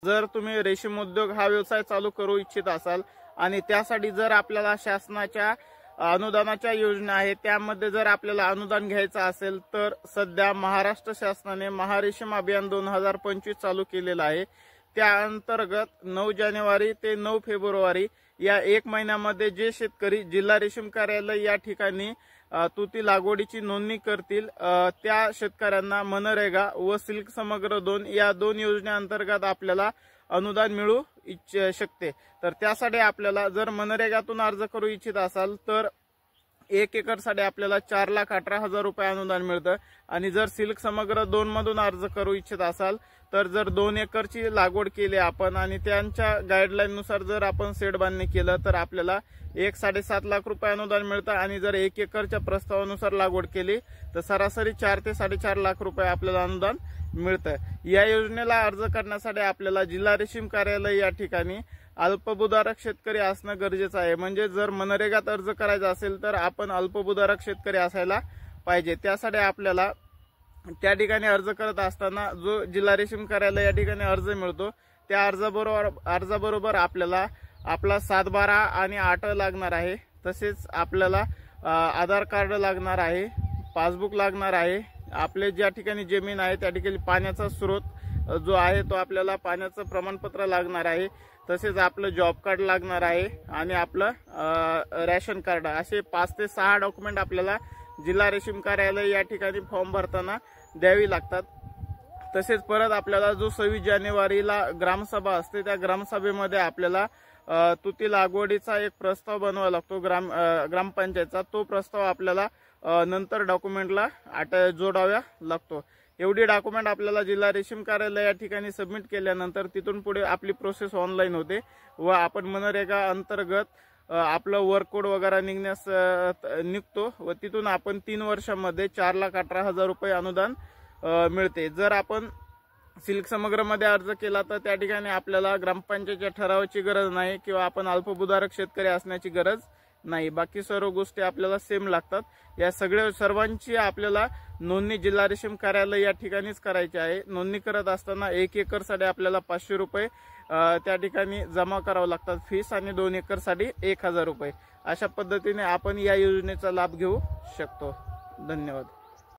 जर तुम्ही रेशीम उद्योग हा व्यवसाय चालू करू इच्छित असाल आणि त्यासाठी जर आपल्याला शासनाच्या अनुदानाच्या योजना आहेत त्यामध्ये जर आपल्याला अनुदान घ्यायचं असेल तर सध्या महाराष्ट्र शासनाने महारेशीम अभियान 2025 चालू केलेलं आहे। त्या अंतर्गत 9 जानेवारी ते 9 फेब्रुवारी या 1 महिन्यामध्ये जे शेतकरी जिल्हा रेशीम कार्यालय या ठिकाणी तुती लागवडीची नोंदणी करतील त्या शेतकऱ्यांना मनरेगा व सिल्क समग्र 2 या 2 योजनेअंतर्गत आपल्याला अनुदान मिळू शकते। तर त्यासाठी आपल्याला जर मनरेगातून अर्ज करू इच्छित असाल तर 1 एकरसाठी आपल्याला 4,18,000 रुपये अनुदान मिळतं आणि जर सिल्क समग्र 2 मधून अर्ज करू इच्छित असाल तर जर 2 एकरची लागवड केली आपण आणि त्यांच्या गाईडलाईन नुसार जर आपण शेड बांधणी केलं तर आपल्याला 1.7 लाख रुपये अनुदान मिळतं आणि जर 1 एकरच्या प्रस्तावानुसार लागवड केली तर सरासरी 4 ते 4.5 लाख रुपये आपल्याला अनुदान मिळतं। या योजनेला अर्ज करण्यासाठी आपल्याला जिल्हा रेशीम कार्यालय या ठिकाणी अल्पभूधारक शेतकरी असणं गरजेचं आहे। म्हणजे जर मनरेगात अर्ज करायचा असेल तर आपण अल्पभूधारक शेतकरी असायला पाहिजे। त्यासाठी आपल्याला त्या ठिकाणी अर्ज करत असताना जो जिल्हा रेशीम कार्यालय या ठिकाणी अर्ज मिळतो त्या अर्जाबरोबर आपल्याला आपला 7/12 आणि 8 लागणार आहे। तसेच आपल्याला आधार कार्ड लागणार आहे, पासबुक लागणार आहे, आपले ज्या ठिकाणी जमीन आहे त्या ठिकाणी पाण्याचा स्रोत जो आहे तो आपल्याला पाण्याचं प्रमाणपत्र लागणार आहे, तसेच आपलं जॉब कार्ड लागणार आहे आणि आपलं रेशन कार्ड असे 5 ते 6 डॉक्युमेंट आपल्याला जिल्हा रेशीम कार्यालय या ठिकाणी फॉर्म भरताना द्यावी लागतात। तसेच परत आपल्याला जो 26 जानेवारीला ग्रामसभा असते त्या ग्रामसभेमध्ये आपल्याला तुती लागवडीचा एक प्रस्ताव बनवावा लागतो ग्रामपंचायतचा। तो प्रस्ताव आपल्याला नंतर डॉक्युमेंटला जोडावा लागतो। एवढी डॉक्युमेंट आपल्याला जिल्हा रेशीम कार्यालय या ठिकाणी सबमिट केल्यानंतर तिथून पुढे आपली प्रोसेस ऑनलाईन होते व आपण मनरेगा अंतर्गत आपलं वर्क कोड वगैरे निघतो व तिथून आपण 3 वर्षांमध्ये 4,18,000 रुपये अनुदान मिळते। जर आपण सिल्क समग्र मध्ये अर्ज केला तर त्या ठिकाणी आपल्याला ग्रामपंचायतीच्या ठरावाची गरज नाही किंवा आपण अल्पभूधारक शेतकरी असण्याची गरज नाही। बाकी सर्व गोष्टी आपल्याला सेम लागतात। या सर्वांची आपल्याला नोंदणी जिल्हा रेशीम कार्यालय या ठिकाणीच करायची आहे। नोंदणी करत असताना 1 एकरसाठी आपल्याला 500 रुपये त्या ठिकाणी जमा करावं लागतात फीस आणि 2 एकरसाठी 1,000 रुपये। अशा पद्धतीने आपण या योजनेचा लाभ घेऊ शकतो। धन्यवाद।